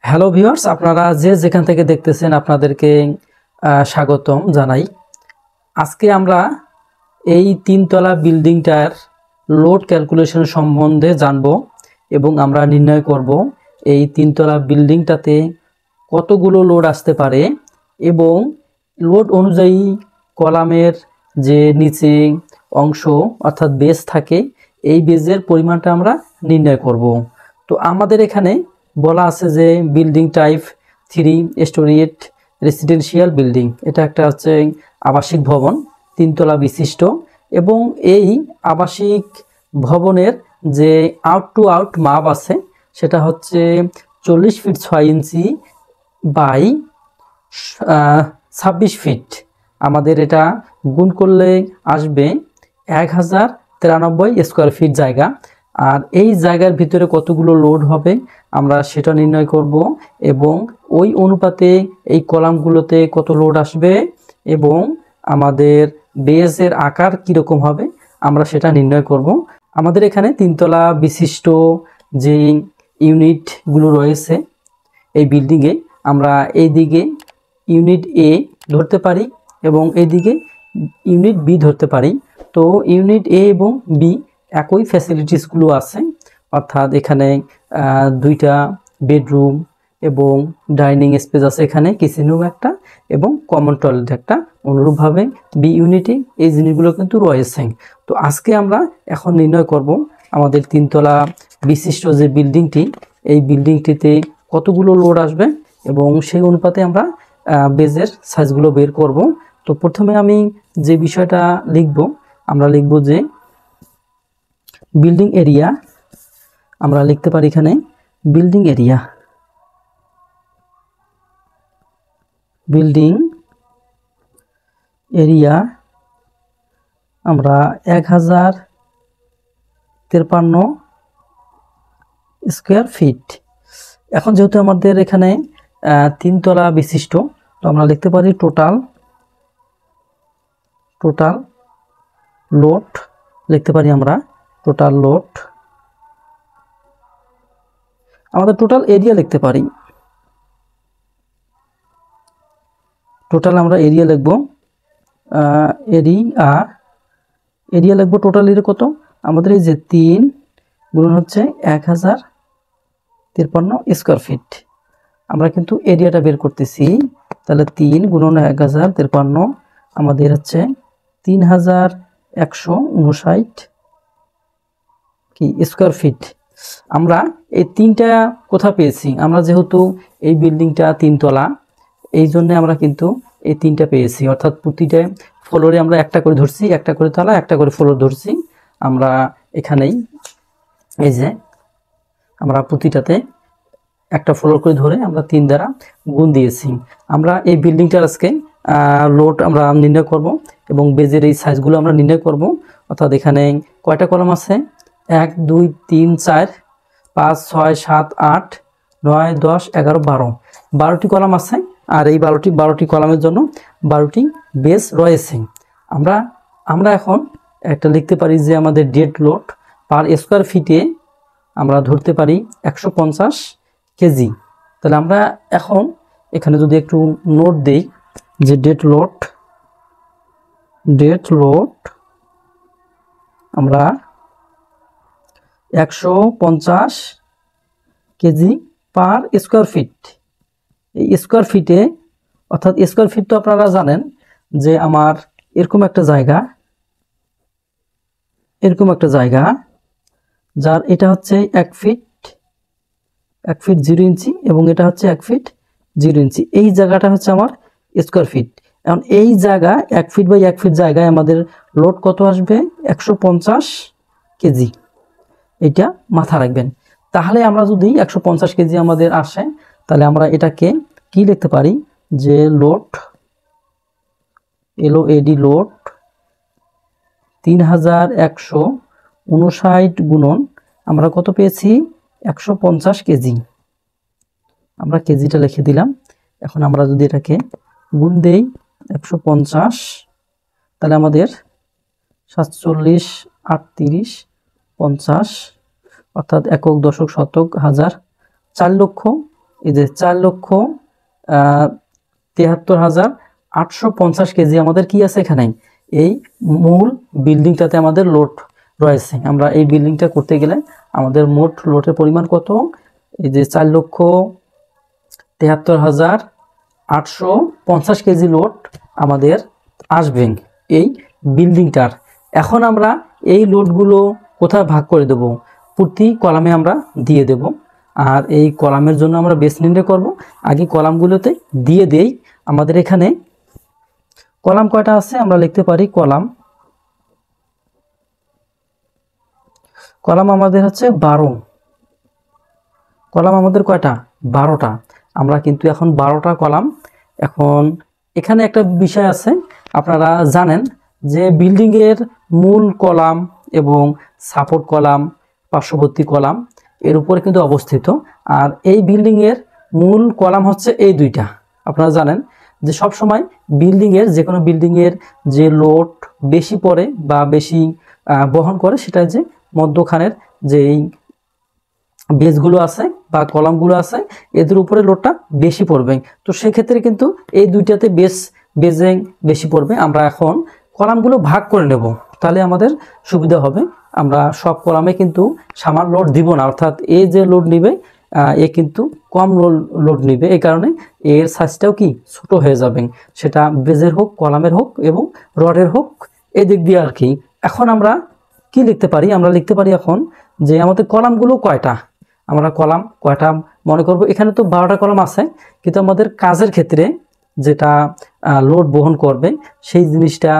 Hello viewers, আপনারা যে যেখান থেকে দেখতেছেন আপনাদেরকে স্বাগতম জানাই। আজকে আমরা এই তিনতলা বিল্ডিংটার লোড ক্যালকুলেশন সম্বন্ধে জানব এবং আমরা নির্ণয় করব এই তিনতলা বিল্ডিংটাতে কতগুলো লোড আসতে পারে এবং লোড অনুযায়ী কলামের যে নিচে অংশ অর্থাৎ বেস থাকে, এই বেজের পরিমাণটা আমরা নির্ণয় করব। তো আমাদের এখানে বলা আছে যে building type 3 storied residential building, এটা একটা হচ্ছে আবাসিক ভবন 3 তলা বিশিষ্ট এবং এই আবাসিক ভবনের যে আউট টু আউট মাপ আছে সেটা হচ্ছে 40 ফিট 6 ইঞ্চি বাই 26 ফিট। আমাদের এটা গুণ করলে আসবে 1093 স্কোয়ার ফিট জায়গা। আর এই জায়গার ভিতরে কতগুলো লোড হবে আমরা সেটা নির্ণয় করব এবং ওই অনুপাতে এই কলামগুলোতে কত লোড আসবে এবং আমাদের বেসের আকার কীরকম হবে আমরা সেটা নির্ণয় করব। আমাদের এখানে 3 তলা বিশিষ্ট যে ইউনিটগুলো রয়েছে এই বিল্ডিংয়ে, আমরা এই দিকে ইউনিট এ ধরতে পারি এবং এইদিকে ইউনিট বি ধরতে পারি। তো ইউনিট এ এবং বি একই ফ্যাসিলিটিসগুলো আছে, অর্থাৎ এখানে 2টা বেডরুম এবং ডাইনিং স্পেস আছে, এখানে কিচেন রুম একটা এবং কমন টয়লেট একটা। অনুরূপভাবে বি ইউনিটে এই জিনিসগুলো কিন্তু রয়েছে। তো আজকে আমরা এখন নির্ণয় করব আমাদের 3 তলা বিশিষ্ট যে বিল্ডিংটি, এই বিল্ডিংটিতে কতগুলো লোড আসবে এবং সেই অনুপাতে আমরা বেজের সাইজগুলো বের করব। তো প্রথমে আমি যে বিষয়টা লিখব, আমরা লিখব যে বিল্ডিং এরিয়া। আমরা লিখতে পারি এখানে বিল্ডিং এরিয়া, বিল্ডিং এরিয়া আমরা 1053 স্কোয়ার ফিট। এখন যেহেতু আমাদের এখানে 3 তলা বিশিষ্ট, তো আমরা লিখতে পারি টোটাল লোড, লিখতে পারি আমরা টোটাল লোড। আমাদের টোটাল এরিয়া লিখতে পারি, টোটাল আমরা এরিয়া লিখব, এরিয়া লিখব টোটাল এরিয়া কত আমাদের, এই যে 3 গুণন হচ্ছে 1053 স্কোয়ার ফিট। আমরা কিন্তু এরিয়াটা বের করতেছি, তাহলে 3 গুণন 1053 আমাদের হচ্ছে 3159 কি স্কোয়ার ফিট। আমরা এই 3টা কোথা পেয়েছি, আমরা যেহেতু এই বিল্ডিংটা 3 তলা, এই জন্য আমরা কিন্তু এই 3টা পেয়েছি, অর্থাৎ প্রতিটা ফ্লোরে আমরা একটা করে ধরছি, একটা করে তলা একটা করে ফ্লোর ধরছি। আমরা এখানেই এই যে আমরা প্রতিটাতে একটা ফ্লোর করে ধরে আমরা 3 দ্বারা গুণ দিয়েছি। আমরা এই বিল্ডিংটার আজকে লোড আমরা নির্ণয় করব এবং বেজের এই সাইজগুলো আমরা নির্ণয় করব। অর্থাৎ এখানে কয়টা কলাম আছে, 1 2 3 4 5 6 7 8 9 10 11 12, 12টি কলাম আছে। আর এই 12টি কলামের জন্য 12টি বেস রয়েছে। আমরা এখন একটা লিখতে পারি যে আমাদের ডেড লোড পার স্কোয়ার ফিটে আমরা ধরতে পারি 150 কেজি। তাহলে আমরা এখন এখানে যদি একটু নোট দেই যে ডেড লোড আমরা 150 কেজি পার স্কোয়ার ফিট। এই স্কোয়ার ফিটে, অর্থাৎ স্কোয়ার ফিট তো আপনারা জানেন যে আমার এরকম একটা জায়গা যার এটা হচ্ছে 1 ফিট 0 ইঞ্চি এবং এটা হচ্ছে 1 ফিট 0 ইঞ্চি। এই জায়গাটা হচ্ছে আমার স্কোয়ার ফিট। এখন এই জায়গা 1 ফিট বাই 1 ফিট জায়গায় আমাদের লোড কত আসবে, 150 কেজি। এটা মাথা রাখবেন। তাহলে আমরা যদি 150 কেজি আমাদের আসে, তাহলে আমরা এটাকে কি লিখতে পারি যে লোড, LOAD লোড 3159 গুণন আমরা কত পেয়েছি, 150 কেজি। আমরা কেজিটা লিখে দিলাম। এখন আমরা যদি এটাকে গুণ দেই 150, তাহলে আমাদের 47 38 50 অর্থাৎ একক দশক শতক হাজার 4 লক্ষ এই যে 4,73,850 কেজি আমাদের কি আছে এখানে, এই মূল বিল্ডিংটাতে আমাদের লোড রয়েছে। আমরা এই বিল্ডিংটা করতে গেলে আমাদের মোট লোডের পরিমাণ কত, এই যে 4,73,850 কেজি লোড আমাদের আসবে এই বিল্ডিংটার। এখন আমরা এই লোডগুলো কোথায় ভাগ করে দেব, প্রতি কলামে আমরা দিয়ে দেব। আর এই কলামের জন্য আমরা বেস নির্ণয় করব। আগে কলামগুলোতে দিয়ে দেই। আমাদের এখানে কলাম কয়টা আছে আমরা লিখতে পারি, কলাম আমাদের হচ্ছে 12। কলাম আমাদের কয়টা, 12টা। আমরা কিন্তু এখন 12টা কলাম। এখন এখানে একটা বিষয় আছে, আপনারা জানেন যে বিল্ডিং এর মূল কলাম এবং সাপোর্ট কলাম, পার্শ্ববর্তী কলাম এর উপরে কিন্তু অবস্থিত। আর এই বিল্ডিং এর মূল কলাম হচ্ছে এই দুইটা। আপনারা জানেন যে সব সময় বিল্ডিং এর, যে কোনো বিল্ডিং এর যে লোড বেশি পড়ে বা বেশি বহন করে, সেটা যে মধ্যখানের যে বেসগুলো আছে বা কলামগুলো আছে এদের উপরে লোডটা বেশি পড়বে। তো সেক্ষেত্রে কিন্তু এই দুইটাতে বেজে বেশি পড়বে। আমরা এখন কলামগুলো ভাগ করে নেব, তাহলে আমাদের সুবিধা হবে। আমরা সব কলামে কিন্তু সমান লোড দিব না, অর্থাৎ এ যে লোড নিবে এ কিন্তু কম লোড নিবে। এই কারণে এর সাইজটাও কি ছোট হয়ে যাবে, সেটা বেজের হোক, কলামের হোক এবং রডের হোক, এদিক দিয়ে আর কি। এখন আমরা কি লিখতে পারি, আমরা লিখতে পারি এখন যে আমাদের কলামগুলো কয়টা। আমরা কলাম কয়টা মনে করব, এখানে তো 12টা কলাম আছে, কিন্তু আমাদের কাজের ক্ষেত্রে যেটা লোড বহন করবে সেই জিনিসটা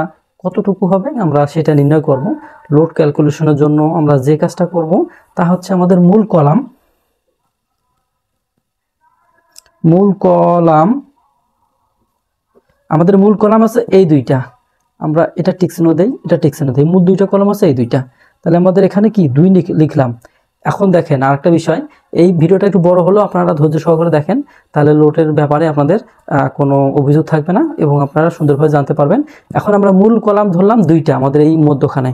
কতটুকু হবে আমরা সেটা নির্ণয় করব। লোড ক্যালকুলেশনের জন্য আমরা যে কাজটা করব তা হচ্ছে আমাদের মূল কলাম আমাদের মূল কলাম আছে এই দুইটা। আমরা এটা টিকচিহ্ন দেই, এটা টিকচিহ্ন দেই। মূল দুইটা কলাম আছে এই দুইটা, তাহলে আমাদের এখানে কি 2 লিখলাম। এখন দেখেন আরেকটা বিষয়, এই ভিডিওটা একটু বড় হলো, আপনারা ধৈর্য সহকারে দেখেন, তাহলে লোডের ব্যাপারে আপনাদের কোনো অভিযোগ থাকবে না এবং আপনারা সুন্দরভাবে জানতে পারবেন। এখন আমরা মূল কলাম ধরলাম দুইটা আমাদের এই মধ্যখানে।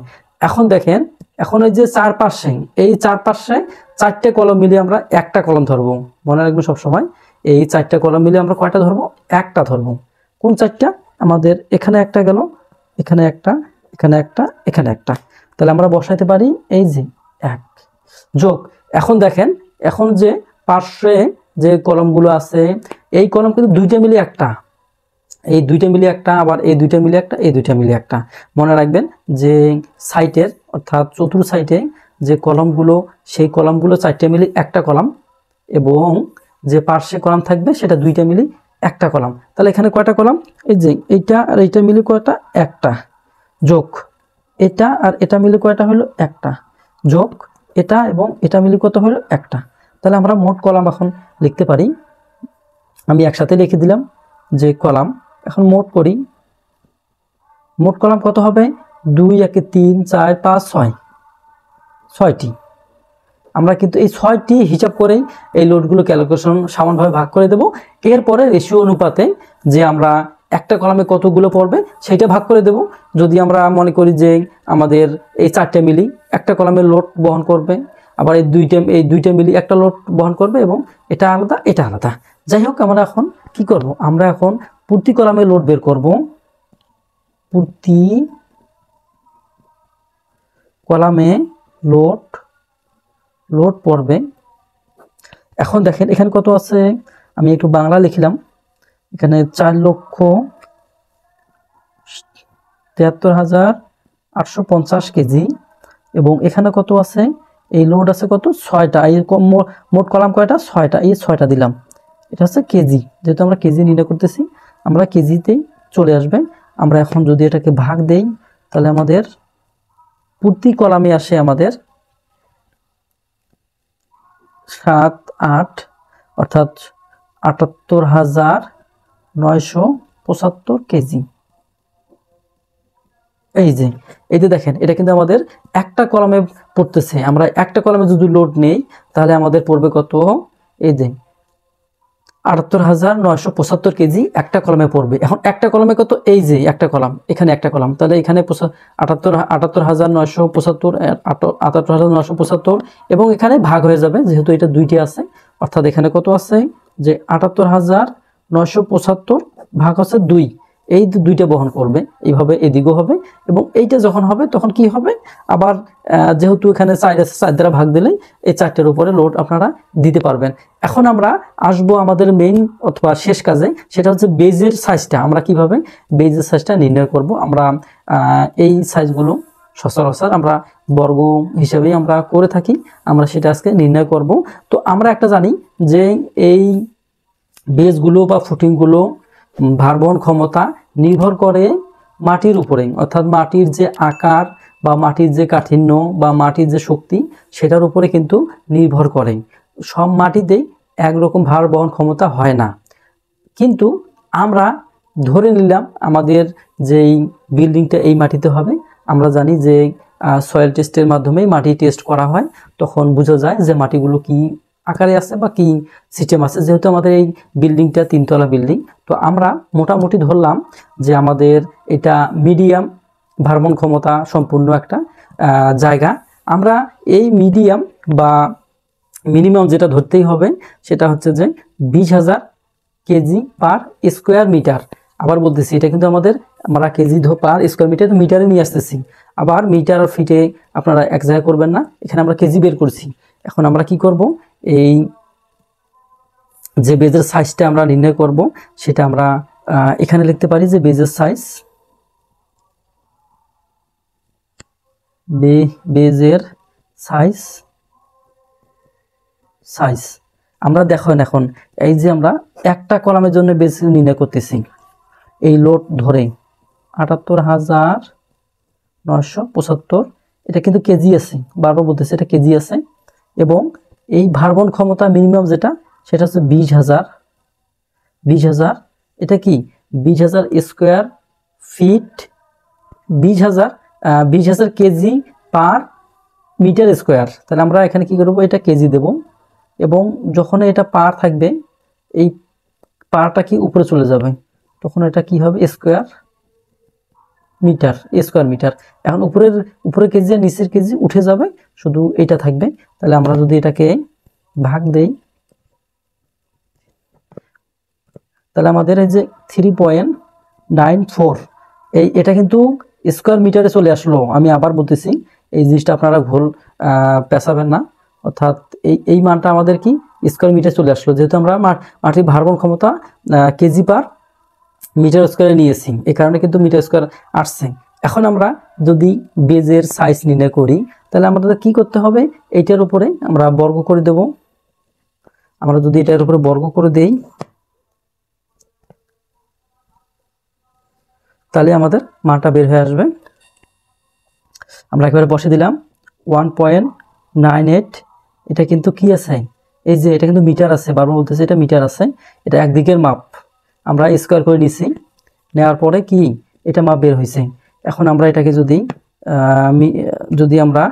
এখন দেখেন, এখন এই যে চারপাশে, এই চারপাশে 4টে কলম মিলিয়ে আমরা একটা কলম ধরবো। মনে রাখবেন সবসময়, এই 4টে কলম মিলিয়ে আমরা কয়টা ধরবো, একটা ধরবো। কোন 4টা, আমাদের এখানে একটা গেল, এখানে একটা, এখানে একটা, এখানে একটা। তাহলে আমরা বসাইতে পারি এই যে 1 যোগ। এখন দেখেন, এখন যে পার্শ্বে যে কলমগুলো আছে এই কলম কিন্তু 2টা মিলিয়ে একটা, এই 2টা মিলিয়ে একটা, আবার এই 2টা মিলিয়ে একটা, এই 2টা মিলিয়ে একটা। মনে রাখবেন যে সাইটের অর্থাৎ চতুর সাইটে যে কলমগুলো, সেই কলমগুলো 4টে মিলিয়ে একটা কলাম, এবং যে পার্শ্বে কলাম থাকবে সেটা 2টা মিলিয়ে একটা কলাম। তাহলে এখানে কয়টা কলাম, এই যে এইটা আর এইটা মিলে কয়টা, একটা, যোগ এটা আর এটা মিলে কয়টা হলো, একটা, যোগ এটা এবং এটা মিলে কত হলো, একটা। তাহলে আমরা মোট কলাম এখন লিখতে পারি। আমি একসাথে লিখে দিলাম যে কলাম। এখন মোট করি, মোট কলাম কত হবে, 2 1 3 4 5 6, 6টি। আমরা কিন্তু এই 6টি হিসাব করেই এই লোডগুলো ক্যালকুলেশন সমানভাবে ভাগ করে দেব। এরপরে রেশিও অনুপাতে যে আমরা একটা কলামে কতগুলো পড়বে সেটা ভাগ করে দেব। যদি আমরা মনে করি যে আমাদের এই 4টে মিলি একটা কলামের লোড বহন করবে, আবার এই দুইটা মিলি একটা লোড বহন করবে, এবং এটা আলাদা এটা আলাদা। যাই হোক, আমরা এখন কি করব, আমরা এখন প্রতি কলামে লোড বের করব। প্রতি কলামে লোড পড়বে। এখন দেখেন এখানে কত আছে, আমি একটু বাংলা লিখলাম। এখানে 4,73,850 কেজি, এবং এখানে কত আছে, এই লোড আছে কত, 6টা। এই মোট কলাম কয়টা, 6টা, এই 6টা দিলাম। এটা হচ্ছে কেজি, যেহেতু আমরা কেজি নির্ণয় করতেছি আমরা কেজিতেই চলে আসবে। আমরা এখন যদি এটাকে ভাগ দেই, তাহলে আমাদের প্রতি কলামে আসে আমাদের 7 8, অর্থাৎ 78,975 কেজি। এই যে দেখেন, এটা কিন্তু আমাদের একটা কলামে পড়তেছে। আমরা একটা কলামে যদি লোড নেই তাহলে আমাদের পড়বে কত, এই যে 78,975 কেজি একটা কলমে পড়বে। এখন একটা কলমে কত, এই যে একটা কলাম, এখানে একটা কলাম, তাহলে এখানে 78,975 এবং এখানে ভাগ হয়ে যাবে যেহেতু এটা 2টি আছে, অর্থাৎ এখানে কত আছে যে ৭৮,৯৭৫ ভাগ হচ্ছে 2, এই দুইটা বহন করবে, এইভাবে এদিকেও হবে। এবং এইটা যখন হবে তখন কি হবে, আবার যেহেতু এখানে 4 আছে, 4 দ্বারা ভাগ দিলেই এই 4টের উপরে লোড আপনারা দিতে পারবেন। এখন আমরা আসবো আমাদের মেইন অথবা শেষ কাজে, সেটা হচ্ছে বেজের সাইজটা। আমরা কিভাবে বেজের সাইজটা নির্ণয় করব। আমরা এই সাইজগুলো সচরাচর আমরা বর্গ হিসেবেই আমরা করে থাকি, আমরা সেটা আজকে নির্ণয় করব। তো আমরা একটা জানি যে এই বেজগুলো বা ফুটিংগুলো ভারবহন ক্ষমতা নির্ভর করে মাটির উপরে, অর্থাৎ মাটির যে আকার বা মাটির যে কাঠিন্য বা মাটির যে শক্তি, সেটার উপরে কিন্তু নির্ভর করে। সব মাটিতেই একরকম ভার বহন ক্ষমতা হয় না। কিন্তু আমরা ধরে নিলাম আমাদের যেই বিল্ডিংটা এই মাটিতে হবে, আমরা জানি যে সয়েল টেস্টের মাধ্যমে মাটি টেস্ট করা হয়, তখন বোঝা যায় যে মাটিগুলো কি আকারে আছে বা কি সিস্টেম আছে। যেহেতু আমাদের এই বিল্ডিংটা 3 তলা বিল্ডিং, তো আমরা মোটামুটি ধরলাম যে আমাদের এটা মিডিয়াম ভারবহন ক্ষমতা সম্পূর্ণ একটা জায়গা। আমরা এই মিডিয়াম বা মিনিমাম যেটা ধরতেই হবে সেটা হচ্ছে যে 20,000 কেজি পার স্কোয়ার মিটার। আবার বলতেছি, এটা কিন্তু আমরা কেজি পার স্কোয়ার মিটার মিটারে নিয়ে আসতেছি। আবার মিটার আর ফিটে আপনারা এক জায়গায় করবেন না, এখানে আমরা কেজি বের করছি। এখন আমরা কি করব, এই যে বেজের সাইজটা আমরা নির্ণয় করব সেটা আমরা এখানে লিখতে পারি যে বেজের সাইজ, বেজের সাইজ আমরা দেখেন এখন এই যে আমরা একটা কলামের জন্য বেজ নির্ণয় করতেছি, এই লোড ধরে ৭৮,৯৭৫, এটা কিন্তু কেজি আছে, বারবার বলতেছে এটা কেজি আছে। এবং এই ভারবহন ক্ষমতা মিনিমাম যেটা, সেটা হচ্ছে 20,000, এটা কি 20,000 square feet, 20,000 KG per metre square. তাহলে আমরা এখানে কি করব, এটা কেজি দেব। এবং যখন এটা পার থাকবে, এই পারটা কি উপরে চলে যাবে, তখন এটা কি হবে স্কোয়ার মিটার। এখন উপরে কেজি আর নিচের কেজি উঠে যাবে, শুধু এটা থাকবে। তাহলে আমরা যদি এটাকে ভাগ দেই, তাহলে আমাদের এই যে 3.94, এটা কিন্তু স্কোয়ার মিটারে চলে আসলো। আমি আবার বলতেছি, এই জিনিসটা আপনারা ভুল পেঁচাবেন না, অর্থাৎ এই মানটা আমাদের কি স্কোয়ার মিটার চলে আসলো, যেহেতু আমরা মাটির ভারবহন ক্ষমতা কেজি পার মিটার স্কোয়ারে নিয়েছি, এই কারণে কিন্তু মিটার স্কোয়ার আসছে। এখন আমরা যদি বেজের সাইজ নির্ণয় করি, তাহলে আমাদের কি করতে হবে, এইটার উপরে আমরা বর্গ করে দেব। আমরা যদি এটার উপরে বর্গ করে দেই, তাহলে আমাদের মানটা বের হয়ে আসবে। আমরা একেবারে বসে দিলাম 1.98। এটা কিন্তু কি আছে, এই যে এটা কিন্তু মিটার আছে, বারবার বলতেছে এটা মিটার আছে, এটা একদিকের মাপ। আমরা স্কোয়ার করে নিছি, নেওয়ার পরে কি এটা মাপ বের হয়েছে। এখন আমরা এটাকে যদি আমরা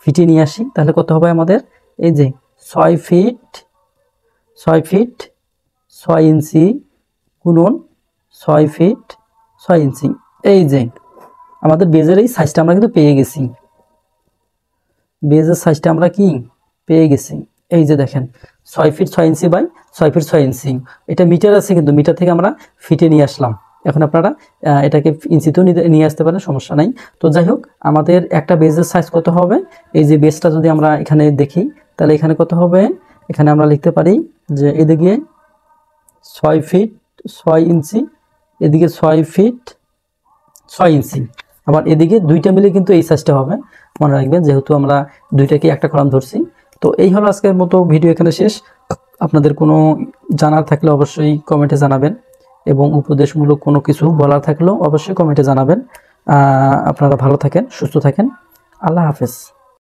ফিটে নিয়ে আসি, তাহলে কত হবে আমাদের, এই যে 6 ফিট 6 ইঞ্চি গুণন 6 ফিট 6 ইঞ্চি। এই যে আমাদের বেজের এই সাইজটা আমরা কিন্তু পেয়ে গেছি, বেজের সাইজটা আমরা কি পেয়ে গেছি। এই যে দেখেন 6 ফিট 6 ইঞ্চি বাই 6 ফিট 6 ইঞ্চি, এটা মিটার আছে, কিন্তু মিটার থেকে আমরা ফিটে নিয়ে আসলাম। এখন আপনারা এটাকে ইঞ্চিতেও নিয়ে আসতে পারেন, সমস্যা নাই। তো যাই হোক, আমাদের একটা বেজের সাইজ কত হবে, এই যে বেজটা যদি আমরা এখানে দেখি, তাহলে এখানে কত হবে, এখানে আমরা লিখতে পারি যে এদিকে 6 ফিট 6 ইঞ্চি, এদিকে 6 ফিট 6 ইঞ্চি, আবার এদিকে দুইটা মিলে কিন্তু এই সাইজটা হবে, মনে রাখবেন, যেহেতু আমরা দুইটাকে একটা কলাম ধরছি। তো এই হলো আজকের মতো ভিডিও, এখানে শেষ। আপনাদের কোনো জানার থাকলে অবশ্যই কমেন্টে জানাবেন, এবং উপদেশমূলক কোনো কিছু বলার থাকলেও অবশ্যই কমেন্টে জানাবেন। আপনারা ভালো থাকেন, সুস্থ থাকেন, আল্লাহ হাফেজ।